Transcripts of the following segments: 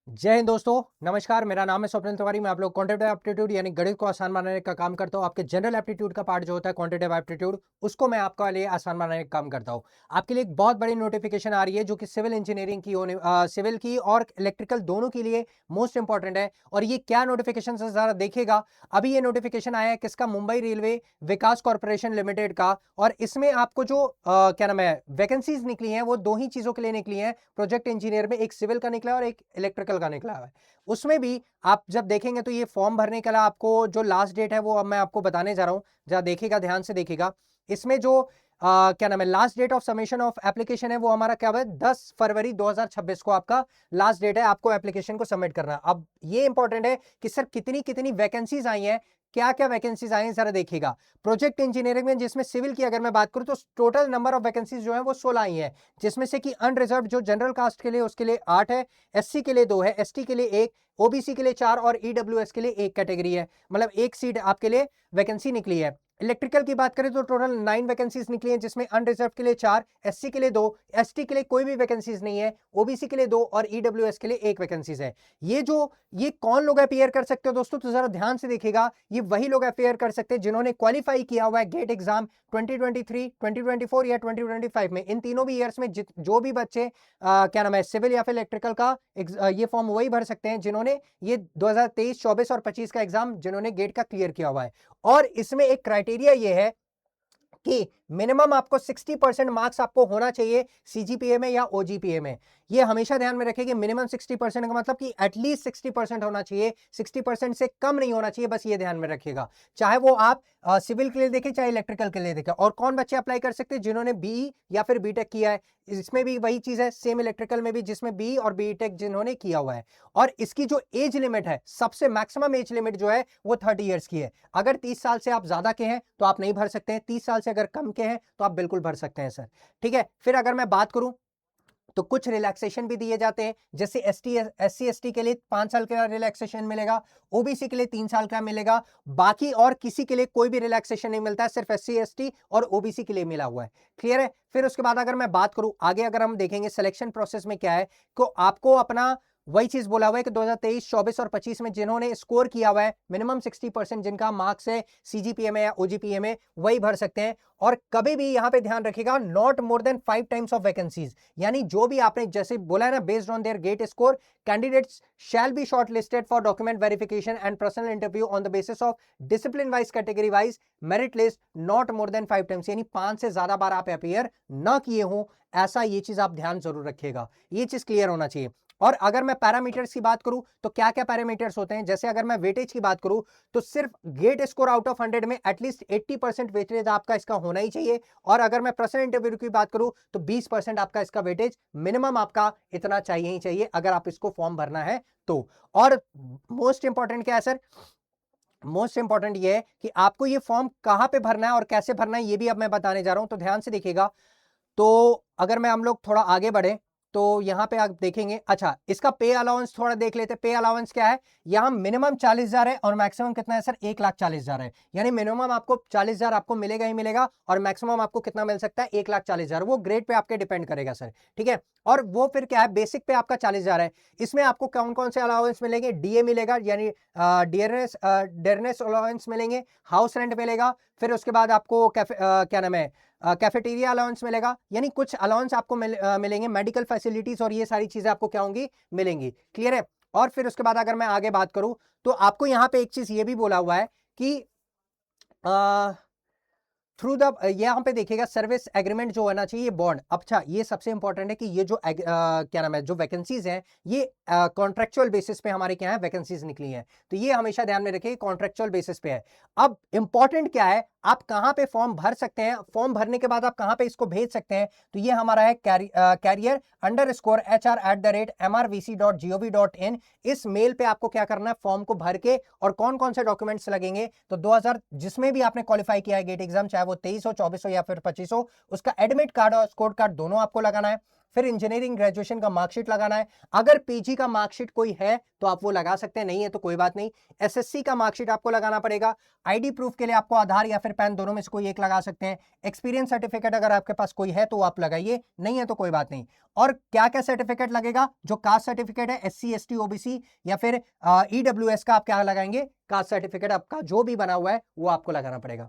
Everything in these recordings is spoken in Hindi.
जय हिंद दोस्तों, नमस्कार। मेरा नाम है स्वप्निल तिवारी। मैं आप लोग क्वांटिटेटिव एप्टीट्यूड यानी गणित को आसान बनाने का काम करता हूं। आपके जनरल एप्टीट्यूड का पार्ट जो होता है क्वांटिटेटिव एप्टीट्यूड, उसको मैं आपके लिए आसान बनाने का काम करता हूं। आपके लिए एक बहुत बड़ी नोटिफिकेशन आ रही है जो कि सिविल इंजीनियरिंग की होने सिविल की और इलेक्ट्रिकल दोनों के लिए मोस्ट इंपॉर्टेंट है। और ये क्या नोटिफिकेशन से जरा देखिएगा। अभी ये नोटिफिकेशन आया है किसका? मुंबई रेलवे विकास कॉर्पोरेशन लिमिटेड का। और इसमें आपको जो क्या नाम है वैकेंसीज निकली हैं वो दो ही चीजों के लिए निकली हैं। प्रोजेक्ट इंजीनियर में एक सिविल का निकला और एक इलेक्ट्रिकल का निकला है। उसमें भी आप जब देखेंगे तो ये फॉर्म भरने के लिए आपको जो लास्ट डेट है वो अब मैं आपको बताने जा रहा हूं। जरा देखिएगा, ध्यान से देखिएगा। इसमें जो क्या नाम है last date of submission of application है वो हमारा क्या है? 10 फरवरी 2026 को आपका लास्ट डेट है आपको एप्लीकेशन को सबमिट करना। अब ये इंपॉर्टेंट है कि सर कितनी कितनी वैकेंसीज आई हैं, क्या क्या वैकेंसीज आई हैं, जरा देखिएगा। प्रोजेक्ट इंजीनियरिंग में जिसमें सिविल की अगर मैं बात करूं तो टोटल नंबर ऑफ वैकेंसीज जो है वो 16 आई है, जिसमें से कि अनरिजर्व जो जनरल कास्ट के लिए उसके लिए 8 है, एससी के लिए 2 है, एसटी के लिए 1, ओबीसी के लिए 4 और ईडब्ल्यूएस के लिए 1 कैटेगरी है। मतलब एक सीट आपके लिए वैकेंसी निकली है। इलेक्ट्रिकल की बात करें तो टोटल 9 वैकेंसीज निकली हैं, जिसमें अनरिजर्व के लिए 4, एससी के लिए 2, एसटी के लिए कोई भी वैकेंसीज नहीं है, ओबीसी के लिए 2 और ईडब्ल्यूएस के लिए 1 वैकेंसीज है। ये कौन लोग अपियर कर सकते हो दोस्तों? तो जरा ध्यान से देखिएगा। ये वही लोग अपियर कर सकते हैं जिन्होंने क्वालिफाई किया हुआ है गेट एग्जाम 2023, 2024 या 2025 में। इन तीनों भी ईयर्स में जो भी बच्चे क्या नाम है सिविल या फिर इलेक्ट्रिकल का ये फॉर्म वही भर सकते हैं जिन्होंने ये 2023, 24 और 25 का एग्जाम जिन्होंने गेट का क्लियर किया हुआ है। और इसमें एक क्राइटेरिया ये है कि मिनिमम आपको 60% मार्क्स आपको होना चाहिए सीजीपीए में या ओजीपीए में। ये हमेशा ध्यान में रखें कि मिनिमम 60% का मतलब कि एटलीस्ट 60% होना चाहिए, 60% से कम नहीं होना चाहिए। बस ये ध्यान में रखिएगा, चाहे वो आप सिविल के लिए देखें चाहे इलेक्ट्रिकल के लिए देखें। और कौन बच्चे अप्लाई कर सकते हैं? जिन्होंने बीई या फिर बीटेक किया है। इसमें भी वही चीज है, सेम इलेक्ट्रिकल में भी, जिसमें बीई और बीटेक जिन्होंने किया हुआ है। और इसकी जो एज लिमिट है, सबसे मैक्सिमम एज लिमिट जो है वो 30 ईयर्स की है। अगर 30 साल से आप ज्यादा के हैं तो आप नहीं भर सकते हैं, 30 साल से अगर कम के हैं तो आप बिल्कुल भर सकते हैं सर। ठीक है, फिर अगर मैं बात करूं तो कुछ रिलैक्सेशन भी दिए जाते हैं, जैसे एससी एसटी के लिए 5 साल का रिलैक्सेशन मिलेगा, ओबीसी के लिए 3 साल का मिलेगा। बाकी और किसी के लिए कोई भी रिलैक्सेशन नहीं मिलता है, सिर्फ एससी एसटी और ओबीसी के लिए मिला हुआ है। क्लियर है? फिर उसके बाद अगर मैं बात करूं आगे, अगर हम देखेंगे सिलेक्शन प्रोसेस में क्या है, तो आपको अपना वही चीज बोला हुआ है कि 2023, 24 और 25 में जिन्होंने स्कोर किया हुआ है मिनिमम 60% जिनका मार्क्स है सीजीपीए में या ओजीपीए में, वही भर सकते हैं। और कभी भी यहां पे ध्यान रखिएगा, not more than 5 times of vacancies. यानी जो भी आपने जैसे बोला है ना, based on their GATE score candidates shall be short listed for document verification and personal interview on the basis of discipline wise category wise merit list not more than 5 times. यानी 5 से ज्यादा बार आप अपियर ना किए हो, ऐसा ये चीज आप ध्यान जरूर रखिएगा। ये चीज क्लियर होना चाहिए। और अगर मैं पैरामीटर्स की बात करूं तो क्या क्या पैरामीटर्स होते हैं, जैसे अगर मैं वेटेज की बात करूं तो सिर्फ गेट स्कोर आउट ऑफ 100 में एटलीस्ट 80% वेटेज आपका इसका होना ही चाहिए। और अगर मैं पर्सनल इंटरव्यू की बात करूं तो 20% आपका इसका वेटेज मिनिमम आपका इतना चाहिए ही चाहिए अगर आप इसको फॉर्म भरना है तो। और मोस्ट इंपॉर्टेंट क्या है सर? मोस्ट इंपॉर्टेंट ये है कि आपको ये फॉर्म कहां पे भरना है और कैसे भरना है, ये भी अब मैं बताने जा रहा हूं, तो ध्यान से देखिएगा। तो अगर मैं हम लोग थोड़ा आगे बढ़े तो यहां पे आप देखेंगे, अच्छा इसका पे अलाउंस थोड़ा देख लेते हैं। पे अलाउंस क्या है? यहां मिनिमम 40,000 है और मैक्सिमम कितना है सर? 1,40,000 है। यानी मिनिमम आपको 40,000 आपको मिलेगा ही मिलेगा और मैक्सिमम आपको कितना मिल सकता है? 1,40,000। वो ग्रेड पे आपके डिपेंड करेगा सर। ठीक है, और वो फिर क्या है? बेसिक पे आपका 40,000 है। इसमें आपको कौन कौन से अलाउंस मिलेंगे? डीए मिलेगा, यानी डियरनेस अलाउंस मिलेंगे, हाउस रेंट मिलेगा, फिर उसके बाद आपको क्या नाम है कैफेटेरिया अलाउंस मिलेगा। यानी कुछ अलाउंस आपको मिलेंगे, मेडिकल फैसिलिटीज और ये सारी चीजें आपको क्या होंगी? मिलेंगी। क्लियर है? और फिर उसके बाद अगर मैं आगे बात करूं तो आपको यहां पे एक चीज ये भी बोला हुआ है कि थ्रू द यहाँ पे देखिएगा सर्विस एग्रीमेंट जो होना चाहिए बॉन्ड। अच्छा ये सबसे इंपॉर्टेंट है कि ये जो क्या नाम है जो वैकेंसीज हैं ये कॉन्ट्रेक्चुअल बेसिस पे हमारे क्या है वैकेंसीज निकली हैं, तो ये हमेशा ध्यान में रखिए कॉन्ट्रेक्चुअल बेसिस पे है। अब इंपॉर्टेंट क्या है, आप कहां पे फॉर्म भर सकते हैं, फॉर्म भरने के बाद आप कहां पे इसको भेज सकते हैं, तो ये हमारा है carrier_hr@mrvc.gov.in। इस मेल पे आपको क्या करना है, फॉर्म को भर के, और कौन कौन से डॉक्यूमेंट्स लगेंगे, तो 2000 जिसमें भी आपने क्वालिफाई किया है गेट एग्जाम, चाहे वो 23 हो, 24 हो या फिर 25 हो, उसका एडमिट कार्ड और स्कोर कार्ड दोनों आपको लगाना है। फिर इंजीनियरिंग ग्रेजुएशन का मार्कशीट लगाना है। अगर पीजी का मार्कशीट कोई है तो आप वो लगा सकते हैं, नहीं है तो कोई बात नहीं। एसएससी का मार्कशीट आपको लगाना पड़ेगा। आईडी प्रूफ के लिए आपको आधार या फिर पैन दोनों में से कोई एक लगा सकते हैं। एक्सपीरियंस सर्टिफिकेट अगर आपके पास कोई है तो आप लगाइए, नहीं है तो कोई बात नहीं। और क्या क्या सर्टिफिकेट लगेगा? जो कास्ट सर्टिफिकेट है, एससी एसटी ओबीसी या फिर ईडब्ल्यूएस का आप क्या लगाएंगे? कास्ट सर्टिफिकेट आपका जो भी बना हुआ है वो आपको लगाना पड़ेगा।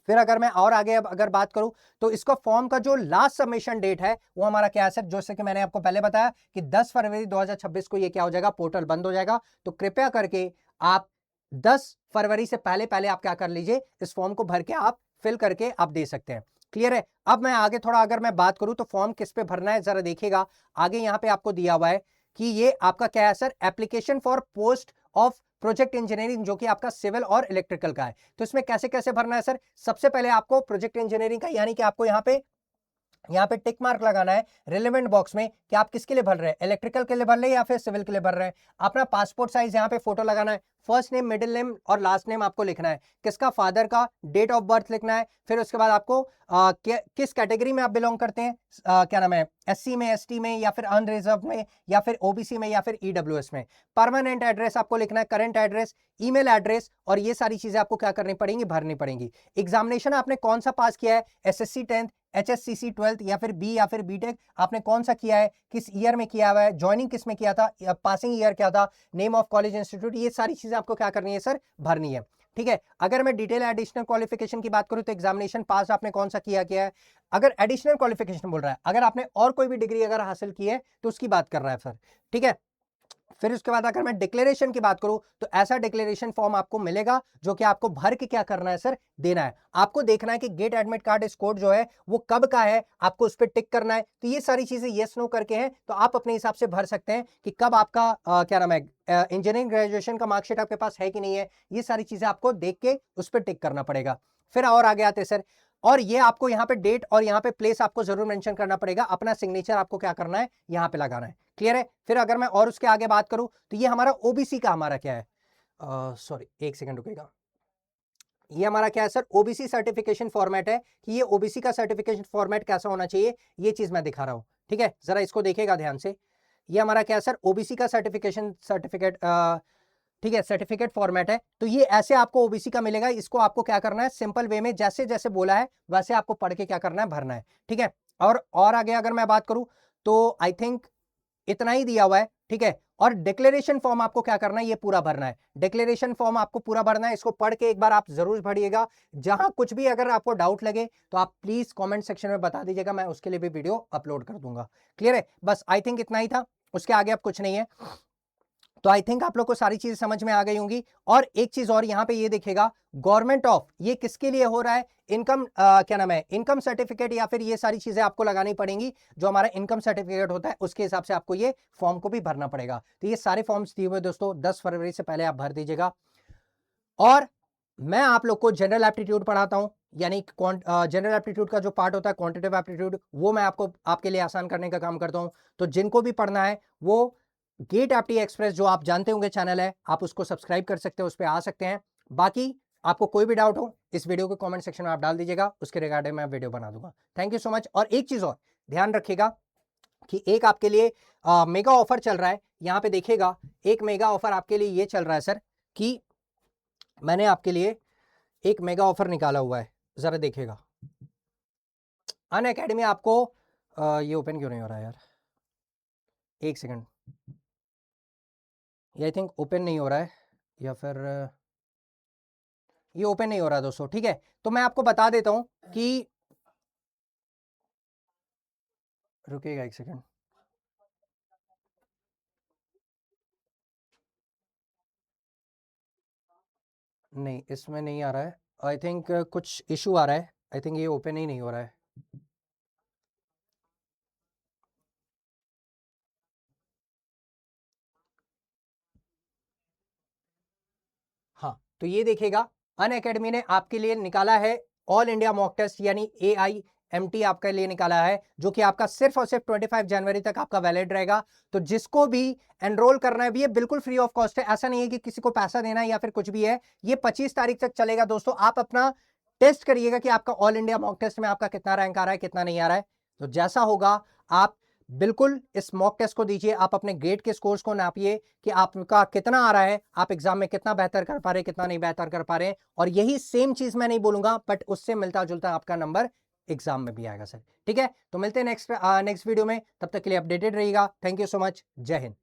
फिर अगर मैं और आगे अब अगर बात करूं तो इसका फॉर्म का जो लास्ट सबमिशन डेट है वो हमारा क्या है सर? जैसे कि मैंने आपको पहले बताया कि 10 फरवरी 2026 को ये क्या हो जाएगा? पोर्टल बंद हो जाएगा। तो कृपया करके आप 10 फरवरी से पहले पहले आप क्या कर लीजिए, इस फॉर्म को भर के आप फिल करके आप दे सकते हैं। क्लियर है? अब मैं आगे थोड़ा अगर मैं बात करूं तो फॉर्म किस पे भरना है जरा देखिएगा। आगे यहां पे आपको दिया हुआ है कि ये आपका क्या है sir? Application for post of project engineering, जो कि आपका सिविल और इलेक्ट्रिकल का है। तो इसमें कैसे कैसे भरना है सर? सबसे पहले आपको प्रोजेक्ट इंजीनियरिंग का यानी कि आपको यहाँ पे टिक मार्क लगाना है रिलेवेंट बॉक्स में कि आप किसके लिए भर रहे हैं, इलेक्ट्रिकल के लिए भर रहे हैं या फिर सिविल के लिए भर रहे हैं। अपना पासपोर्ट साइज यहाँ पे फोटो लगाना है। फर्स्ट नेम, मिडिल नेम और लास्ट नेम आपको लिखना है। किसका? फादर का। डेट ऑफ बर्थ लिखना है। फिर उसके बाद आपको किस कैटेगरी में आप बिलोंग करते हैं, क्या नाम है, एससी में, एसटी में या फिर अनरिजर्व में या फिर ओबीसी में या फिर ईडब्ल्यूएस में। परमानेंट एड्रेस आपको लिखना है, करंट एड्रेस, ईमेल एड्रेस, और ये सारी चीजें आपको क्या करनी पड़ेंगी? भरनी पड़ेंगी। एग्जामिनेशन आपने कौन सा पास किया है? एसएससी 10th, एचएससीसी 12th या फिर बी या फिर बीटेक आपने कौन सा किया है, किस ईयर में किया हुआ है, ज्वाइनिंग किस में किया था, पासिंग ईयर क्या था, नेम ऑफ कॉलेज इंस्टीट्यूट, ये सारी चीजें आपको क्या करनी है सर? भरनी है। ठीक है? अगर मैं डिटेल एडिशनल क्वालिफिकेशन की बात करूं तो एग्जामिनेशन पास आपने कौन सा किया है। अगर एडिशनल क्वालिफिकेशन बोल रहा है, अगर आपने और कोई भी डिग्री अगर हासिल की है तो उसकी बात कर रहा है सर। ठीक है? फिर उसके बाद अगर मैं डिक्लेरेशन की बात करूं तो ऐसा डिक्लेरेशन फॉर्म आपको मिलेगा जो कि आपको भर के क्या करना है सर? देना है। आपको देखना है कि गेट एडमिट कार्ड स्कोर जो है वो कब का है, आपको उस पर टिक करना है। तो ये सारी चीजें यस नो करके हैं तो आप अपने हिसाब से भर सकते हैं कि कब आपका क्या नाम है, इंजीनियरिंग ग्रेजुएशन का मार्कशीट आपके पास है कि नहीं है। ये सारी चीजें आपको देख के उस पर टिक करना पड़ेगा। फिर और आगे आते सर, और ये आपको यहाँ पे डेट और यहाँ पे प्लेस आपको जरूर मेंशन करना पड़ेगा। अपना सिग्नेचर आपको क्या करना है? यहाँ पे लगाना है। क्लियर है? फिर अगर मैं और उसके आगे बात करूं तो ये हमारा ओबीसी का हमारा क्या है, सॉरी एक सेकंड रुकेगा, ये हमारा क्या है सर? ओबीसी सर्टिफिकेशन फॉर्मेट है कि ये ओबीसी का सर्टिफिकेशन फॉर्मेट कैसा होना चाहिए, ये चीज मैं दिखा रहा हूं। ठीक है? जरा इसको देखिएगा ध्यान से। ये हमारा क्या है सर? ओबीसी का सर्टिफिकेट ठीक है, सर्टिफिकेट फॉर्मेट है। तो ये ऐसे आपको ओबीसी का मिलेगा। इसको आपको क्या करना है? सिंपल वे में जैसे जैसे बोला है वैसे आपको पढ़ के क्या करना है? भरना है। ठीक है? और आगे अगर मैं बात करूं तो आई थिंक इतना ही दिया हुआ है। ठीक है? और डिक्लेरेशन फॉर्म आपको क्या करना है? ये पूरा भरना है। डिक्लेरेशन फॉर्म आपको पूरा भरना है। इसको पढ़ के एक बार आप जरूर पढ़िएगा। जहां कुछ भी अगर आपको डाउट लगे तो आप प्लीज कमेंट सेक्शन में बता दीजिएगा, मैं उसके लिए भी वीडियो अपलोड कर दूंगा। क्लियर है? बस आई थिंक इतना ही था, उसके आगे अब कुछ नहीं है। तो आई थिंक आप लोग को सारी चीजें समझ में आ गई होंगी। और एक चीज और यहां पे ये देखिएगा, गवर्नमेंट ऑफ, ये किसके लिए हो रहा है? इनकम क्या नाम है, इनकम सर्टिफिकेट या फिर ये सारी चीजें आपको लगानी पड़ेंगी। जो हमारा इनकम सर्टिफिकेट होता है उसके हिसाब से आपको ये फॉर्म को भी भरना पड़ेगा। तो ये सारे फॉर्म्स दिए हुए दोस्तों 10 फरवरी से पहले आप भर दीजिएगा। और मैं आप लोग को जनरल एप्टीट्यूड पढ़ाता हूं, यानी जनरल एप्टीट्यूड का जो पार्ट होता है क्वांटिटेटिव एप्टीट्यूड, वो मैं आपको आपके लिए आसान करने का काम करता हूं। तो जिनको भी पढ़ना है वो गेट एप्टी एक्सप्रेस जो आप जानते होंगे चैनल है, आप उसको सब्सक्राइब कर सकते हैं, उस पर आ सकते हैं। बाकी आपको कोई भी डाउट हो इस वीडियो को कमेंट सेक्शन में आप डाल दीजिएगा, उसके रिगार्डिंग मैं वीडियो बना दूंगा। Thank you so much. और एक चीज और ध्यान रखिएगा कि एक आपके लिए मेगा ऑफर चल रहा है। यहां पे देखिएगा, एक मेगा ऑफर आपके लिए ये चल रहा है सर कि मैंने आपके लिए एक मेगा ऑफर निकाला हुआ है, जरा देखिएगा। अन अकेडमी आपको ये ओपन क्यों नहीं हो रहा है यार, एक सेकंड, ये आई थिंक ओपन नहीं हो रहा है या फिर ये ओपन नहीं हो रहा दोस्तों। ठीक है? तो मैं आपको बता देता हूं कि, रुकिएगा एक सेकंड, नहीं इसमें नहीं आ रहा है। आई थिंक कुछ इशू आ रहा है। आई थिंक ये ओपन ही नहीं हो रहा है। हाँ, तो ये देखिएगा, अन अकेडमी ने आपके लिए निकाला है ऑल इंडिया मॉक टेस्ट, यानी AIMT आपके लिए निकाला है, जो कि आपका सिर्फ और सिर्फ 25 जनवरी तक आपका वैलिड रहेगा। तो जिसको भी एनरोल करना है भी, ये बिल्कुल फ्री ऑफ कॉस्ट है। ऐसा नहीं है कि किसी को पैसा देना है या फिर कुछ भी है। ये 25 तारीख तक चलेगा दोस्तों। आप अपना टेस्ट करिएगा कि आपका ऑल इंडिया मॉक टेस्ट में आपका कितना रैंक आ रहा है, कितना नहीं आ रहा है। तो जैसा होगा आप बिल्कुल इस मॉक टेस्ट को दीजिए, आप अपने ग्रेड के स्कोर्स को नापिए कि आपका कितना आ रहा है, आप एग्जाम में कितना बेहतर कर पा रहे हैं, कितना नहीं बेहतर कर पा रहे हैं। और यही सेम चीज मैं नहीं बोलूंगा, बट उससे मिलता जुलता आपका नंबर एग्जाम में भी आएगा सर। ठीक है, तो मिलते हैं नेक्स्ट वीडियो में, तब तक के लिए अपडेटेड रहिएगा। थैंक यू सो मच, जय हिंद।